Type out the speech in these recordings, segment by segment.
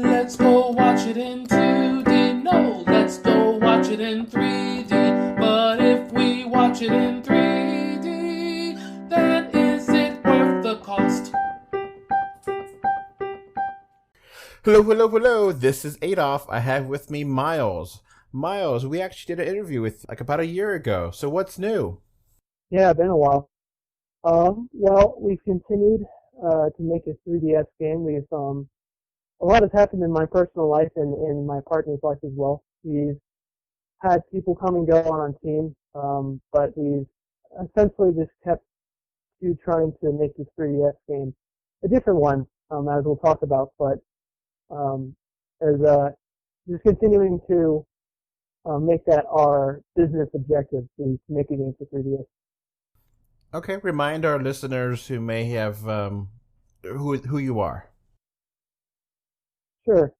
Let's go watch it in 2D. No, let's go watch it in 3D. But if we watch it in 3D, then is it worth the cost? Hello, hello, hello. This is Adolf. I have with me Miles. Miles, we actually did an interview with about a year ago. So what's new? Yeah, been a while. Well, we've continued to make a 3DS game. A lot has happened in my personal life and in my partner's life as well. We've had people come and go on our team, but we've essentially just kept to trying to make this 3DS game a different one, as we'll talk about. But as just continuing to make that our business objective to make a game for 3DS. Okay, remind our listeners who may have who you are. Sure.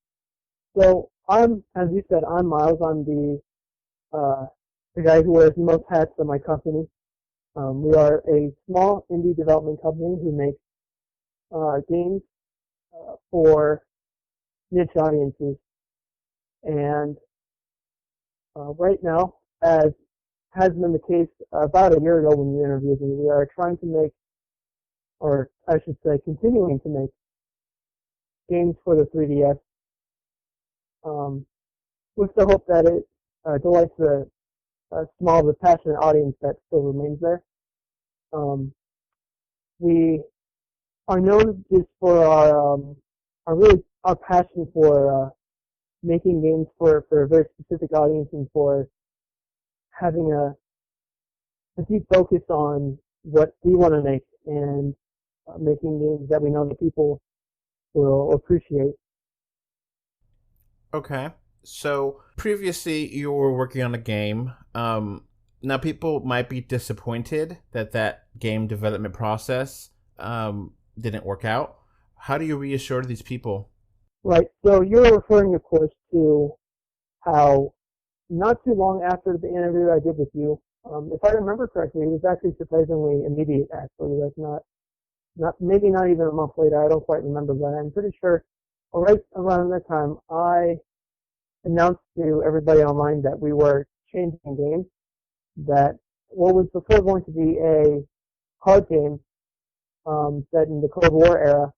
So as you said, I'm Miles. I'm the guy who wears the most hats in my company. We are a small indie development company who makes games for niche audiences. And right now, as has been the case about a year ago when you interviewed me, we are trying to make, or I should say, continuing to make games for the 3DS, with the hope that it delights the small but passionate audience that still remains there. We are known just for our passion for making games for a very specific audience and for having a deep focus on what we want to make and making games that we know that people will appreciate. Okay. So previously you were working on a game. Now people might be disappointed that game development process didn't work out. How do you reassure these people? Right. So you're referring, of course, to how not too long after the interview I did with you, if I remember correctly, it was actually surprisingly immediate. Actually, like not maybe not even a month later. I don't quite remember, but I'm pretty sure. Right around that time, I announced to everybody online that we were changing games. That what was before going to be a card game set in the Cold War era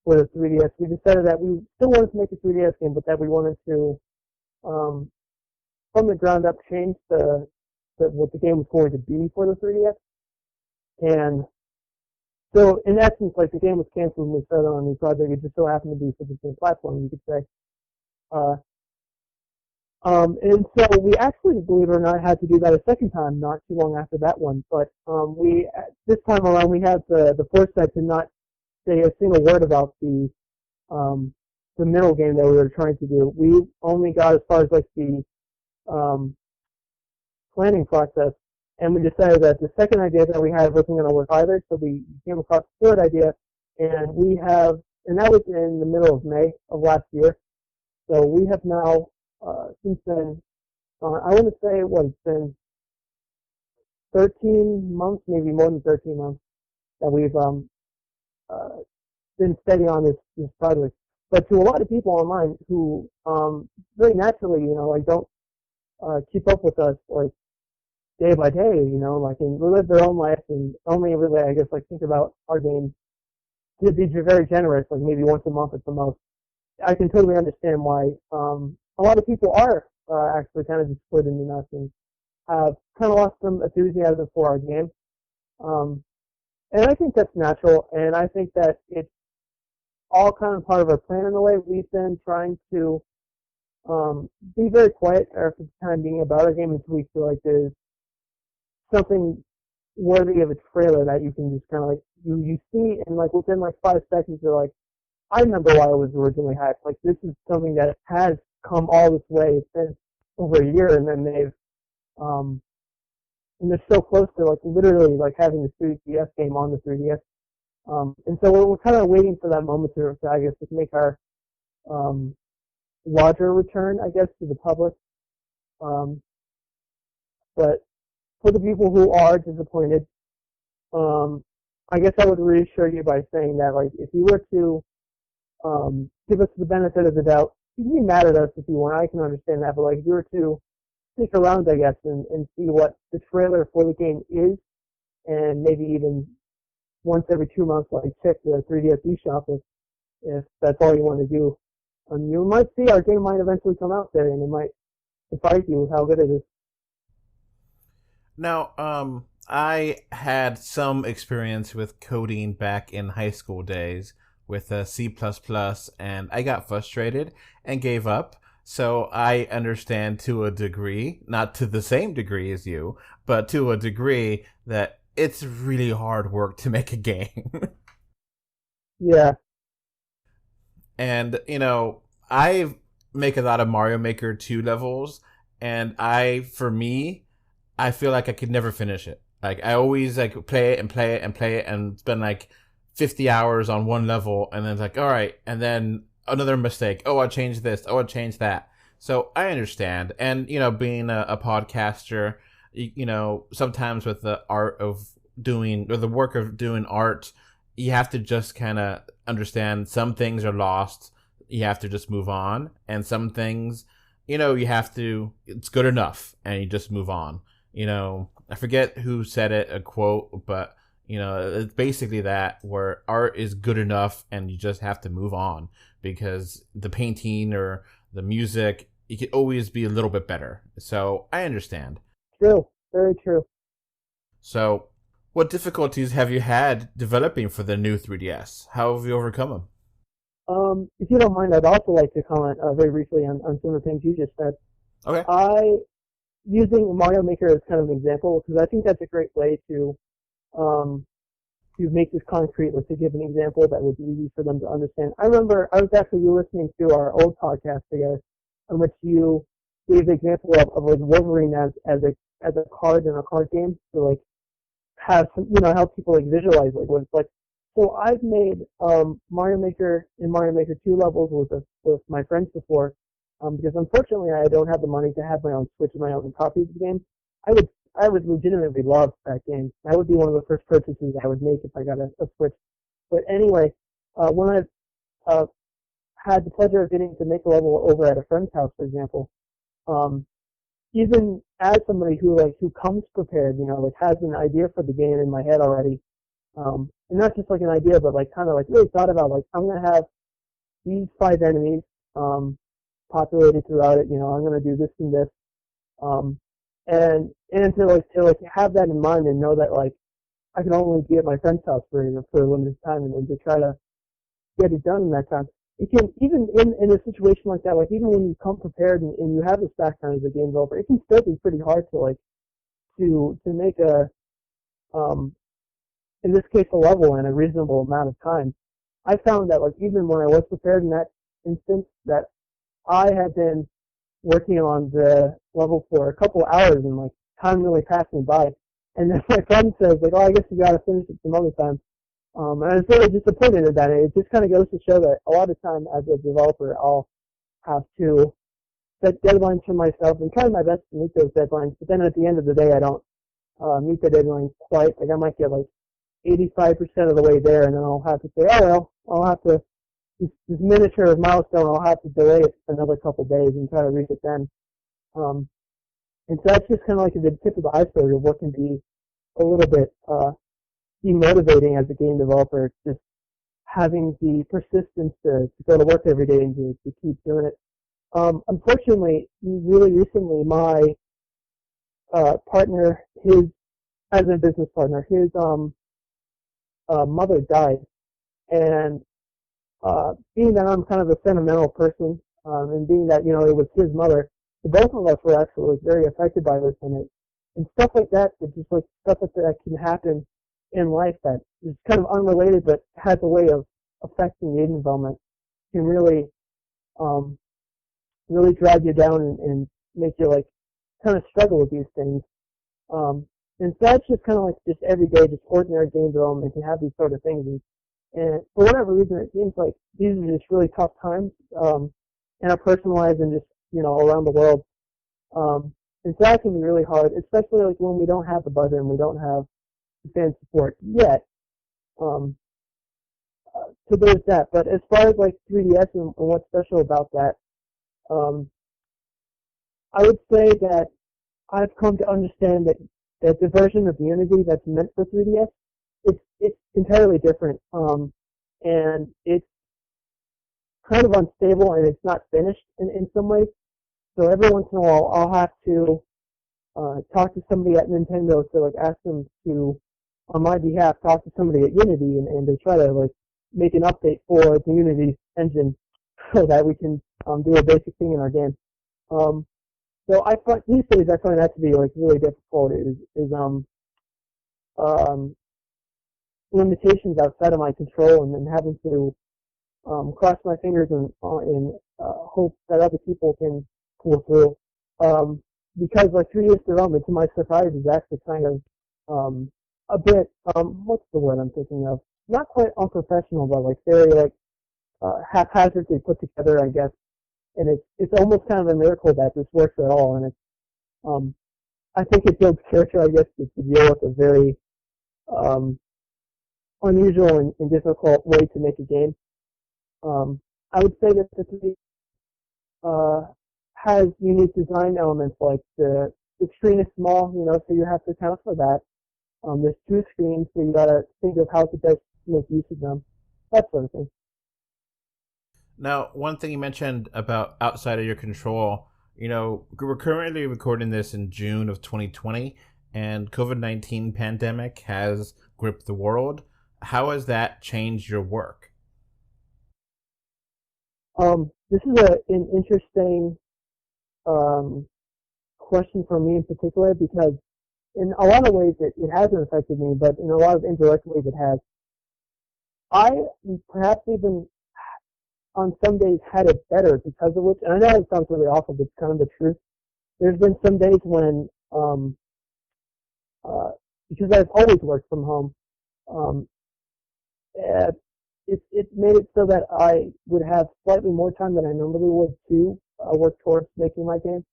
with a 3DS, we decided that we still wanted to make a 3DS game, but that we wanted to from the ground up change what the game was going to be for the 3DS. And so in essence, like the game was canceled when we started on a new project. It just so happened to be for the same platform, you could say. And so we actually, believe it or not, had to do that a second time, not too long after that one. But this time around, we had the foresight to not say a single word about the middle game that we were trying to do. We only got as far as like the planning process, and we decided that the second idea that we had wasn't going to work either. So we came across the third idea, and that was in the middle of May of last year. So we have now since then, I want to say it's been 13 months, maybe more than 13 months, that we've been steady on this project. But to a lot of people online who very naturally, like don't keep up with us like day by day, like and live their own life and only really, I guess, like think about our games to be very generous, like maybe once a month at the most. I can totally understand why a lot of people are actually kind of disappointed in us and have kind of lost some enthusiasm for our game. And I think that's natural, and I think that it's all kind of part of our plan in a way. We've been trying to be very quiet for the time being about our game until we feel like there's something worthy of a trailer that you can just kind of like you see, and like within like 5 seconds you're like, I remember why it was originally hyped. Like this is something that has come all this way. It's been over a year, and then and they're so close to like literally like having the 3DS game on the 3DS. And so we're kind of waiting for that moment to I guess, to make our larger return, I guess, to the public. But for the people who are disappointed, I guess I would reassure you by saying that, like, if you were to give us the benefit of the doubt. You can be mad at us if you want. I can understand that, but like if you were to stick around, I guess, and see what the trailer for the game is, and maybe even once every 2 months, like check the 3DS eShop if that's all you want to do. You might see our game might eventually come out there, and it might surprise you with how good it is. Now, I had some experience with coding back in high school days with C++, and I got frustrated and gave up. So I understand to a degree, not to the same degree as you, but to a degree that it's really hard work to make a game. Yeah. And, I make a lot of Mario Maker 2 levels, and for me, I feel like I could never finish it. Like, I always, play it and play it and play it and spend, 50 hours on one level, and then it's all right, and then another mistake. Oh, I changed this. Oh, I changed that. So I understand. And, being a podcaster, sometimes with the art of doing, or the work of doing art, you have to just kind of understand some things are lost. You have to just move on. And some things, you have to, it's good enough, and you just move on. I forget who said it, a quote, but, it's basically that, where art is good enough and you just have to move on, because the painting or the music, it could always be a little bit better. So I understand. True. Very true. So what difficulties have you had developing for the new 3DS? How have you overcome them? If you don't mind, I'd also like to comment very briefly on some of the things you just said. Okay. Using Mario Maker as kind of an example, because I think that's a great way to make this concrete. Let's give an example that would be easy for them to understand. I remember I was actually listening to our old podcast together, in which you gave the example of Wolverine as a card in a card game to have some, help people visualize what it's like. So I've made Mario Maker and Mario Maker 2 levels with my friends before, because unfortunately I don't have the money to have my own Switch and my own copies of the game. I would legitimately love that game. That would be one of the first purchases I would make if I got a Switch. But anyway, when I've had the pleasure of getting to make a level over at a friend's house, for example, even as somebody who comes prepared, has an idea for the game in my head already, and not just an idea, but kind of really thought about I'm gonna have these 5 enemies populated throughout it. I'm gonna do this and this, and to have that in mind and know that I can only be at my friend's house for a limited time, and to try to get it done in that time. It can, even in a situation like that, even when you come prepared and you have this background as a game developer, it can still be pretty hard to make in this case, a level in a reasonable amount of time. I found that even when I was prepared in that instance, that I had been working on the level for a couple of hours, and time really passed me by. And then my friend says oh, I guess you got to finish it some other time. And I was really disappointed in that. It just kind of goes to show that a lot of time as a developer, I'll have to set deadlines for myself and try my best to meet those deadlines. But then at the end of the day, I don't meet the deadline quite. I might get 85% of the way there, and then I'll have to say, oh well, I'll have to this miniature milestone. I'll have to delay it another couple of days and try to reach it then. And so that's just kind of the tip of the iceberg of what can be a little bit demotivating as a game developer, just having the persistence to go to work every day and to keep doing it. Unfortunately, really recently, my partner, as a business partner, his mother died, and being that I'm kind of a sentimental person, and being that it was his mother, the both of us were actually very affected by this, and stuff like that. It's just stuff that can happen in life that is kind of unrelated, but has a way of affecting game development, can really drag you down and make you kind of struggle with these things. And so that's just kind of just everyday, just ordinary game development can have these sort of things. And for whatever reason, it seems like these are just really tough times in our personal lives and just around the world. And so that can be really hard, especially when we don't have the budget and we don't have fan support yet. so there's that. But as far as like 3DS and what's special about that, I would say that I've come to understand that the version of Unity that's meant for 3DS, it's entirely different, and it's kind of unstable and it's not finished in some ways. So every once in a while, I'll have to talk to somebody at Nintendo to like ask them to, on my behalf, talk to somebody at Unity and to try to like make an update for the Unity engine so that we can do a basic thing in our game. So I find these days I find that to be like really difficult. Is limitations outside of my control, and then having to cross my fingers and hope that other people can pull through. Because like 3DS development, to my surprise, is actually kind of a bit what's the word I'm thinking of? Not quite unprofessional, but like very like haphazardly put together, I guess. And it's almost kind of a miracle that this works at all. And it's I think it builds character, I guess, to deal with a very unusual and difficult way to make a game. I would say that the 3 has unique design elements, like the screen is small, so you have to account for that. There's 2 screens, so you gotta think of how to best make use of them, that sort of thing. Now, one thing you mentioned about outside of your control, we're currently recording this in June of 2020, and COVID-19 pandemic has gripped the world. How has that changed your work? This is an interesting question for me in particular, because in a lot of ways it hasn't affected me, but in a lot of indirect ways it has. I perhaps even on some days had it better because of which, and I know it sounds really awful, but it's kind of the truth. There's been some days when, because I've always worked from home, it made it so that I would have slightly more time than I normally would to work towards making my game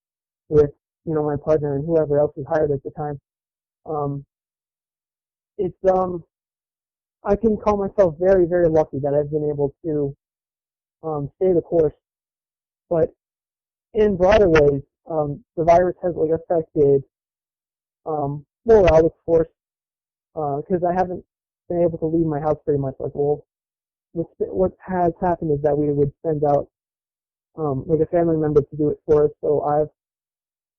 with, my partner and whoever else was hired at the time. I can call myself very, very lucky that I've been able to stay the course. But in broader ways, the virus has like affected morale, of course, because I haven't been able to leave my house pretty much. Like, well, what has happened is that we would send out like a family member to do it for us. So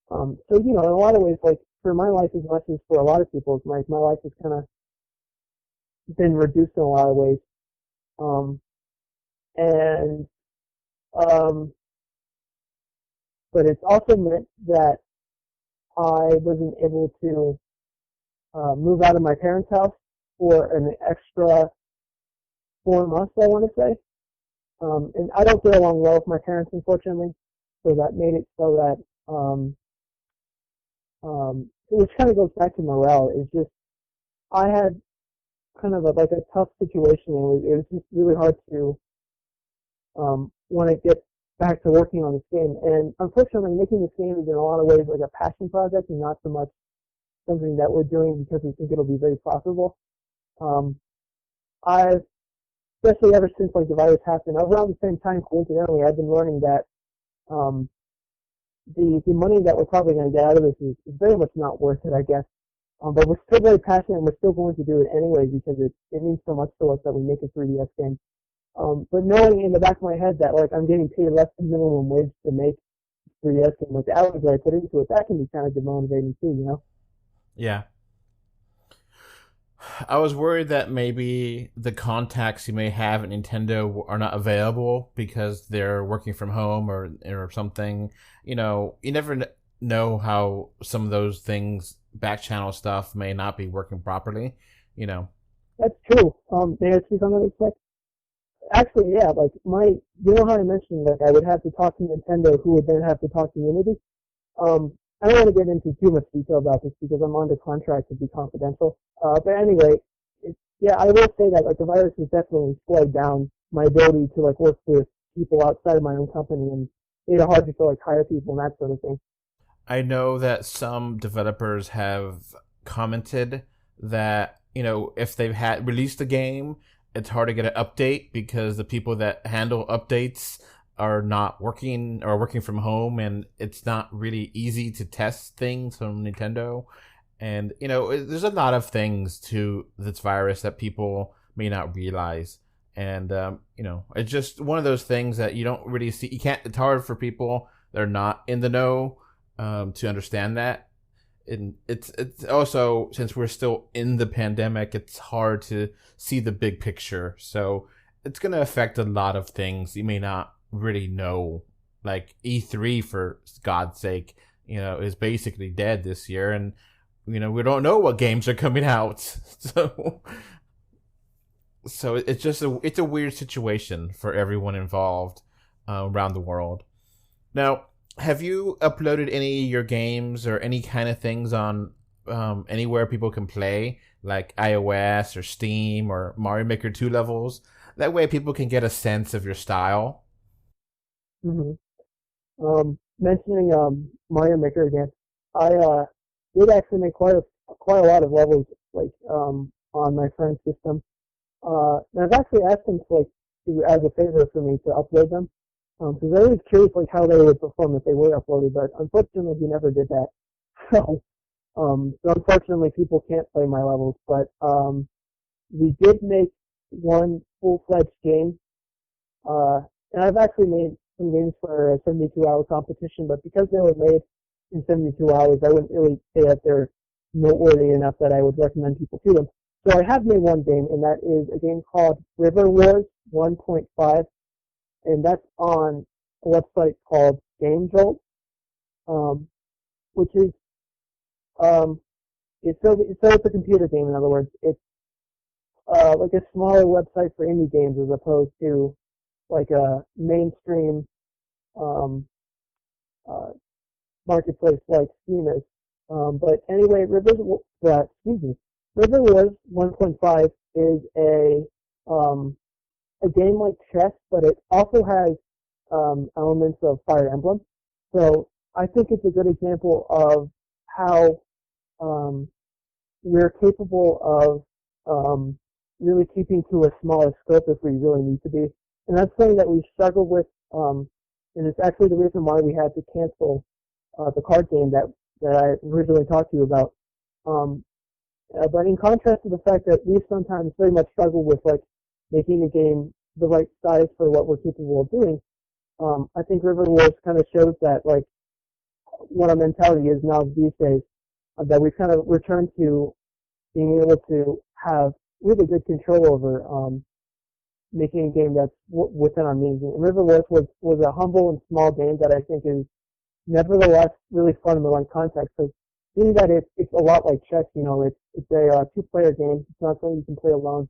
in a lot of ways, like for my life as much as for a lot of people's, my life has kind of been reduced in a lot of ways. But it's also meant that I wasn't able to move out of my parents' house for an extra 4 months, I want to say. And I don't get along well with my parents, unfortunately, so that made it so that, which kind of goes back to morale, is just, I had kind of a tough situation, and it was just really hard to want to get back to working on this game. And unfortunately, making this game is in a lot of ways like a passion project and not so much something that we're doing because we think it'll be very profitable. I've, especially ever since like the virus happened, around the same time, coincidentally, I've been learning that the money that we're probably going to get out of this is very much not worth it, I guess. But we're still very passionate, and we're still going to do it anyway because it means so much to us that we make a 3DS game. But knowing in the back of my head that like I'm getting paid less than minimum wage to make 3DS game, like the hours that I put into it, that can be kind of demotivating too, Yeah. I was worried that maybe the contacts you may have at Nintendo are not available because they're working from home or something. You never know how some of those things, back channel stuff, may not be working properly. That's true. May I speak on that quick? Actually, yeah, like how I mentioned that I would have to talk to Nintendo, who would then have to talk to Unity. I don't want to get into too much detail about this because I'm under contract to be confidential. But anyway, I will say that like the virus has definitely slowed down my ability to like work with people outside of my own company and made it hard to like hire people and that sort of thing. I know that some developers have commented that if they've had released a game it's hard to get an update because the people that handle updates are not working or working from home, and it's not really easy to test things from Nintendo. And, there's a lot of things to this virus that people may not realize. And, it's just one of those things that you don't really see. It's hard for people that are not in the know to understand that. And it's also, since we're still in the pandemic, it's hard to see the big picture. So it's going to affect a lot of things you may not really know. Like E3, for God's sake, is basically dead this year. And, we don't know what games are coming out. So it's just it's a weird situation for everyone involved around the world. Now, have you uploaded any of your games or any kind of things on anywhere people can play, like iOS or Steam or Mario Maker 2 levels? That way people can get a sense of your style. Mm-hmm. Mentioning Mario Maker again, I did actually make quite a lot of levels, like on my friend's system. And I've actually asked him to as a favor for me to upload them, because I was curious how they would perform if they were uploaded, but unfortunately he never did that. So unfortunately people can't play my levels, but we did make one full-fledged game, and I've actually made some games for a 72-hour competition, but because they were made in 72 hours, I wouldn't really say that they're noteworthy enough that I would recommend people to them. So I have made one game, and that is a game called River Wars 1.5, and that's on a website called Game Jolt, which is it's a computer game. In other words, it's like a smaller website for indie games as opposed to like a mainstream marketplace like Steam is. But anyway, River Wars 1.5 is a game like chess, but it also has elements of Fire Emblem. So I think it's a good example of how we're capable of really keeping to a smaller scope if we really need to be. And that's something that we struggle with, and it's actually the reason why we had to cancel the card game that I originally talked to you about. But in contrast to the fact that we sometimes very much struggle with making a game the right size for what we're capable of doing, I think River Wars kind of shows that what our mentality is now these days, that we've kind of returned to being able to have really good control over making a game that's within our means. And River Wars was a humble and small game that I think is nevertheless really fun in the right context. So being that it's a lot like chess, it's a two-player game. It's not something you can play alone.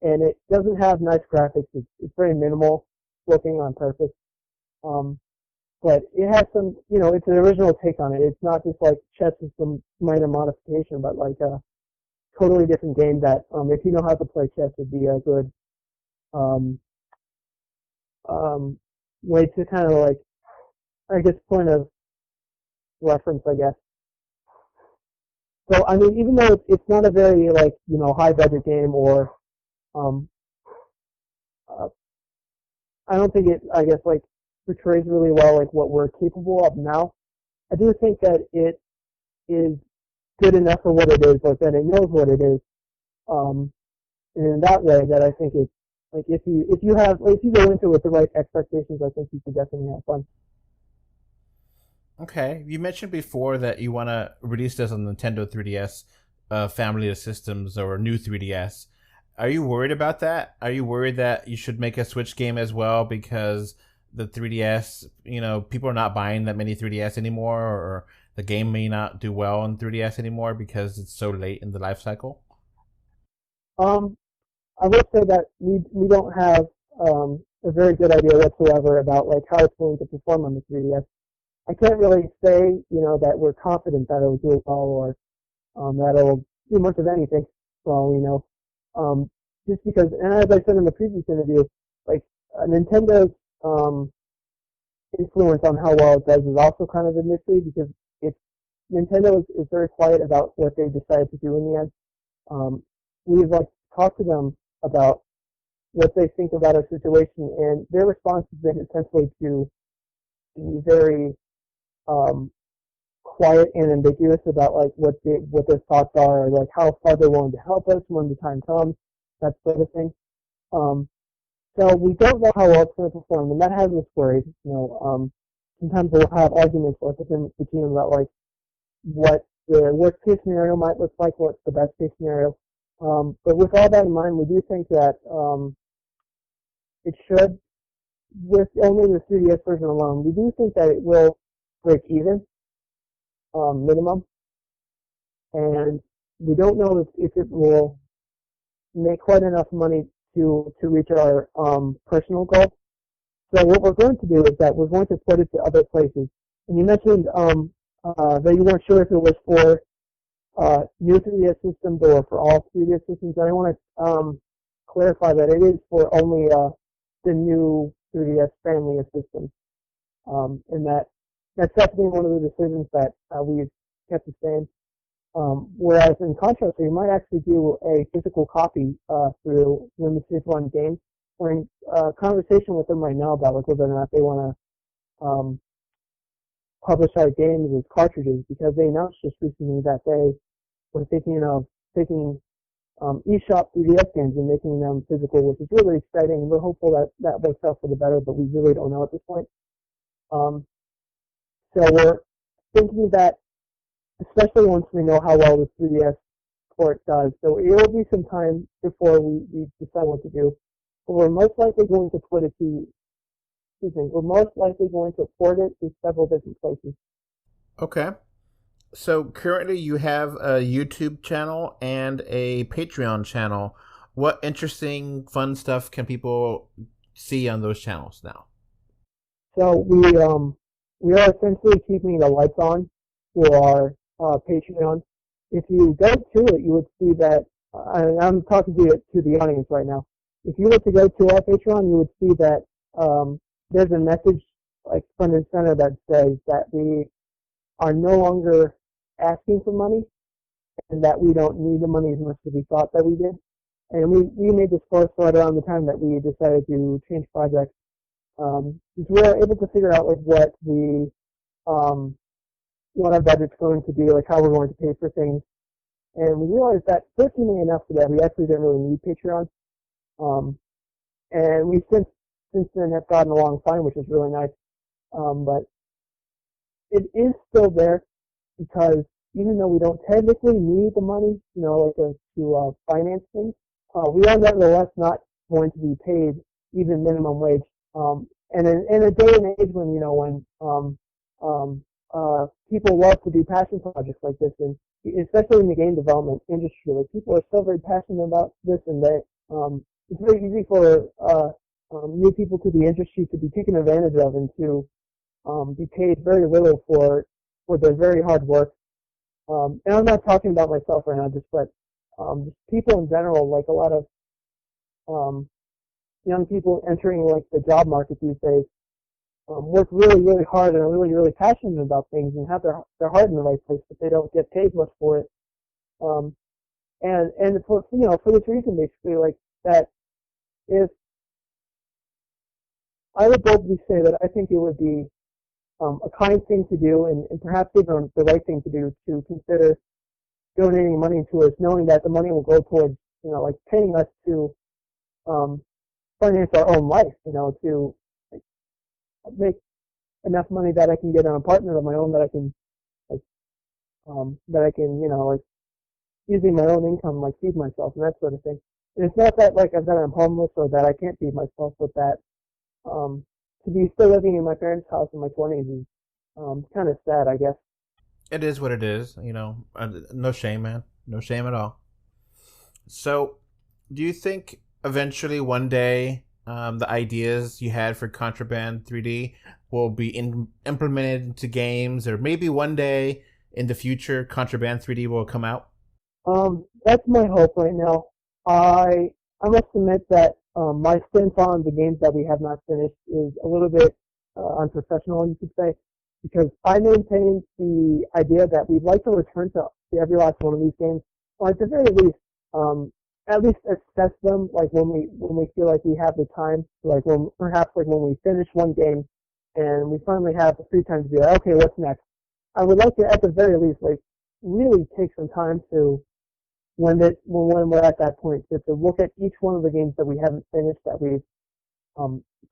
And it doesn't have nice graphics. It's very minimal looking on purpose. But it has some, it's an original take on it. It's not just like chess is some minor modification, but like a totally different game that, if you know how to play chess, would be a good way to kind of point of reference, I guess. So, I mean, even though it's not a very, high budget game or, I don't think it, portrays really well, what we're capable of now. I do think that it is good enough for what it is, that it knows what it is. And in that way, that I think it's, if you go into it with the right expectations, I think you could definitely have fun. Okay, you mentioned before that you want to release this on the Nintendo 3DS family of systems or new 3DS. Are you worried about that? Are you worried that you should make a Switch game as well because the 3DS, people are not buying that many 3DS anymore, or the game may not do well on 3DS anymore because it's so late in the life cycle? I would say that we don't have a very good idea whatsoever about how it's going to perform on the 3DS. I can't really say, that we're confident that it'll do it well or that it'll do much of anything for all we know. Just because, and as I said in the previous interview, Nintendo's influence on how well it does is also kind of a mystery because Nintendo is very quiet about what they decided to do in the end. We've talked to them about what they think about our situation, and their response has been essentially to be very quiet and ambiguous about like what their thoughts are, or like how far they're willing to help us when the time comes, that sort of thing. So we don't know how well it's going to perform, and that has us worried. Sometimes we'll have arguments like within the team about like what the worst case scenario might look like, what's the best case scenario. But with all that in mind, we do think that it should, with only the 3DS version alone, we do think that it will break even, minimum. And we don't know if it will make quite enough money to reach our personal goal. So what we're going to do is that we're going to put it to other places. And you mentioned that you weren't sure if it was for new 3DS systems or for all 3DS systems. And I want to clarify that it is for only the new 3DS family of systems. And that's definitely one of the decisions that we've kept the same. Whereas in contrast, we might actually do a physical copy through Limited Run Games. We're in conversation with them right now about like whether or not they want to publish our games as cartridges, because they announced just recently that they were thinking of taking eShop 3DS games and making them physical, which is really exciting. We're hopeful that that works out for the better, but we really don't know at this point. So we're thinking that, especially once we know how well the 3DS port does, so it will be some time before we decide what to do. But we're most likely going to put it to, we're most likely going to port it to several different places. Okay. So currently you have a YouTube channel and a Patreon channel. What interesting, fun stuff can people see on those channels now? So we are essentially keeping the lights on for our Patreon. If you go to it, you would see that, I'm talking to the audience right now. If you were to go to our Patreon, you would see that there's a message like front and center that says that we are no longer asking for money and that we don't need the money as much as we thought that we did. And we made this post right around the time that we decided to change projects. We were able to figure out like what our budget's going to be, like how we're going to pay for things. And we realized that $13 enough for that. We actually didn't really need Patreon. And we since then have gotten along fine, which is really nice. But it is still there because even though we don't technically need the money, to finance things, we are nevertheless not going to be paid even minimum wage. And in a day and age when people love to do passion projects like this, and especially in the game development industry, like people are so very passionate about this, and that it's very easy for new people to the industry to be taken advantage of and to be paid very little for their very hard work. And I'm not talking about myself right now, but just people in general, like a lot of young people entering like the job market these days, work really, really hard and are really, really passionate about things and have their heart in the right place, but they don't get paid much for it. And for this reason, basically, like that, if I would boldly say that I think it would be a kind thing to do, and perhaps even the right thing to do, to consider donating money to us, knowing that the money will go towards, like paying us to finance our own life, to like, make enough money that I can get an apartment of my own, that I can, using my own income, like feed myself and that sort of thing. And it's not that like I'm homeless or that I can't feed myself, but that to be still living in my parents' house in my 20s is kind of sad, I guess. It is what it is, no shame, man. No shame at all. So, do you think eventually one day the ideas you had for Contraband 3D will be implemented into games, or maybe one day in the future Contraband 3D will come out? That's my hope right now. I must admit that my stance on the games that we have not finished is a little bit unprofessional, you could say, because I maintain the idea that we'd like to return to every last one of these games, or at the very least, at least assess them, like when we feel like we have the time, like when perhaps like when we finish one game and we finally have the free time to be like, okay, what's next? I would like to, at the very least, like really take some time to when we're at that point to look at each one of the games that we haven't finished that we've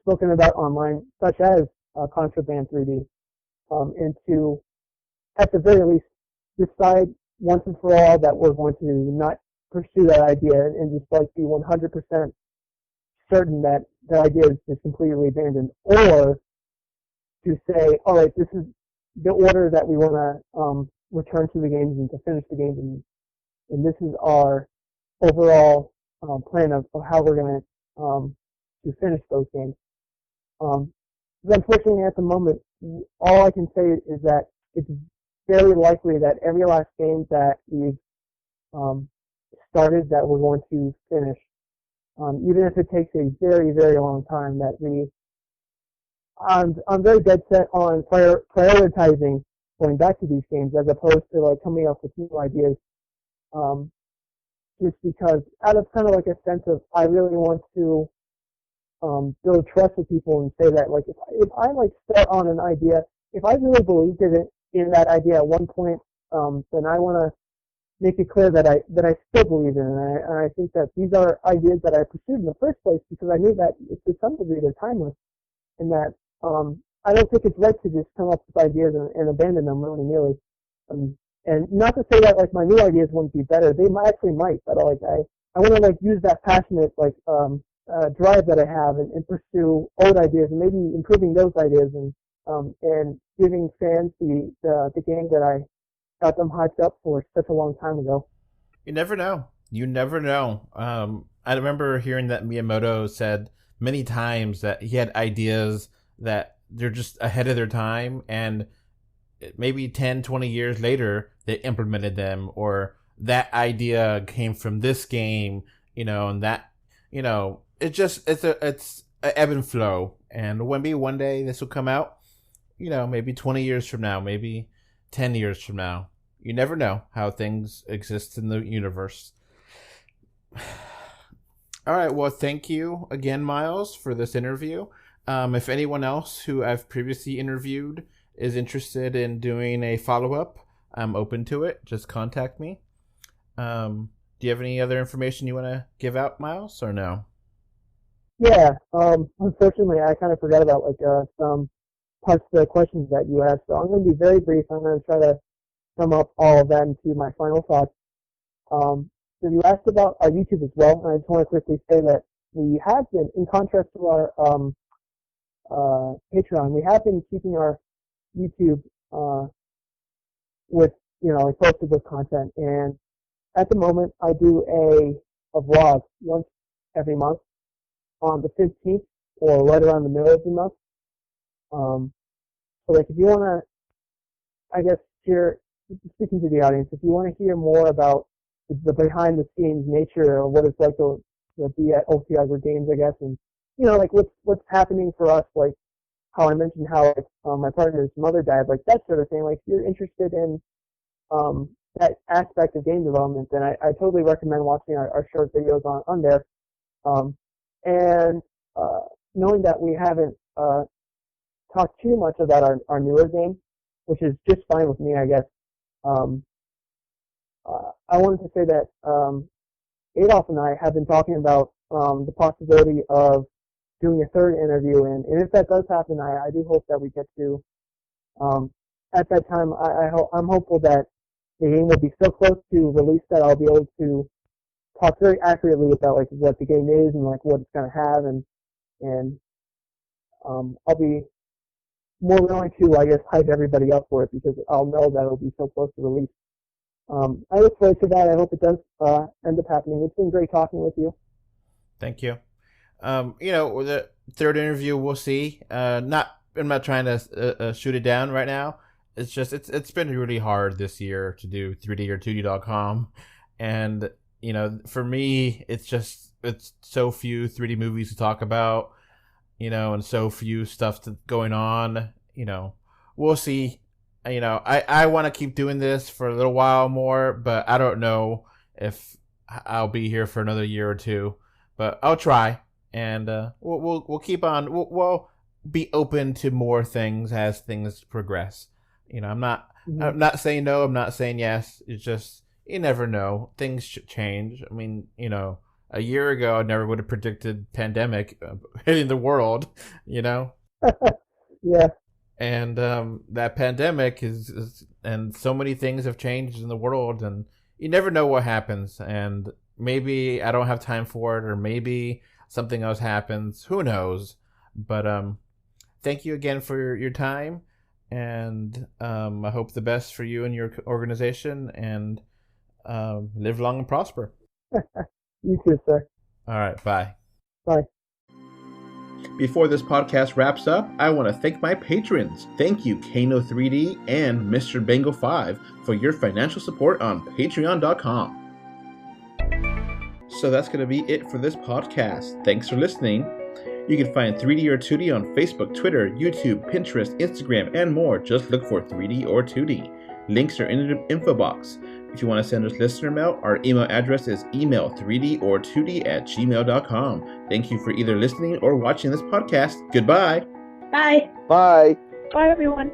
spoken about online, such as Contraband 3D, and to at the very least decide once and for all that we're going to not pursue that idea and just like be 100% certain that the idea is just completely abandoned, or to say, all right, this is the order that we want to return to the games and to finish the games, and this is our overall plan of how we're going to finish those games. But unfortunately, at the moment, all I can say is that it's very likely that every last game that we've started that we're going to finish, even if it takes a very, very long time, that I'm very dead set on prioritizing going back to these games as opposed to like coming up with new ideas. Just because out of kind of like a sense of I really want to build trust with people and say that like if I like start on an idea, if I really believed in that idea at one point, then I want to make it clear that I still believe in it. And I think that these are ideas that I pursued in the first place because I knew that to some degree they're timeless, and that I don't think it's right to just come up with ideas and abandon them willy-nilly. And not to say that like my new ideas wouldn't be better, they might, but like I want to like use that passionate like drive that I have and pursue old ideas and maybe improving those ideas and giving fans the game that I got them hyped up for such a long time ago. You never know. You never know. I remember hearing that Miyamoto said many times that he had ideas that they're just ahead of their time, and maybe 10, 20 years later, they implemented them, or that idea came from this game, and that, it's a ebb and flow. And maybe one day this will come out, maybe 20 years from now, maybe 10 years from now. You never know how things exist in the universe. All right. Well, thank you again, Miles, for this interview. If anyone else who I've previously interviewed is interested in doing a follow-up, I'm open to it. Just contact me. Do you have any other information you want to give out, Miles, or no? Yeah. Unfortunately, I kind of forgot about some parts of the questions that you asked. So I'm going to be very brief. I'm going to try to sum up all of that into my final thoughts. So you asked about our YouTube as well, and I just want to quickly say that we have been, in contrast to our Patreon, we have been keeping our YouTube with posted with content, and at the moment I do a vlog once every month on the 15th or right around the middle of the month. So like if you want to, I guess, hear, speaking to the audience, if you want to hear more about the behind the scenes nature of what it's like to be at Otyugra Games, I guess, and like what's happening for us, like how I mentioned how my partner's mother died, like that sort of thing. Like if you're interested in that aspect of game development, then I totally recommend watching our short videos on there. And knowing that we haven't talked too much about our newer game, which is just fine with me, I guess. I wanted to say that Adolf and I have been talking about the possibility of doing a third interview, and if that does happen, I do hope that we get to, at that time, I'm hopeful that the game will be so close to release that I'll be able to talk very accurately about like what the game is and like what it's going to have, and I'll be more willing to, I guess, hype everybody up for it because I'll know that it'll be so close to release. I look forward to that. I hope it does end up happening. It's been great talking with you. Thank you. The third interview, we'll see. I'm not trying to shoot it down right now. It's just it's been really hard this year to do 3D or 2D.com, and for me, it's so few 3D movies to talk about, and so few stuff going on. We'll see. I want to keep doing this for a little while more, but I don't know if I'll be here for another year or two, but I'll try, and we'll keep on. We'll be open to more things as things progress. I'm not saying no. I'm not saying yes. It's just you never know. Things change. I mean, a year ago, I never would have predicted pandemic hitting the world. Yeah. And that pandemic is and so many things have changed in the world, and you never know what happens. And maybe I don't have time for it, or maybe something else happens. Who knows? But thank you again for your time, and I hope the best for you and your organization, and live long and prosper. You too, sir. All right, bye. Bye. Before this podcast wraps up, I want to thank my patrons. Thank you, Kano3D and Mr. Bengal 5 for your financial support on patreon.com. So that's going to be it for this podcast. Thanks for listening. You can find 3D or 2D on Facebook, Twitter, YouTube, Pinterest, Instagram, and more. Just look for 3D or 2D. Links are in the info box. If you want to send us listener mail, our email address is email3dortwo@gmail.com. Thank you for either listening or watching this podcast. Goodbye. Bye. Bye. Bye, everyone.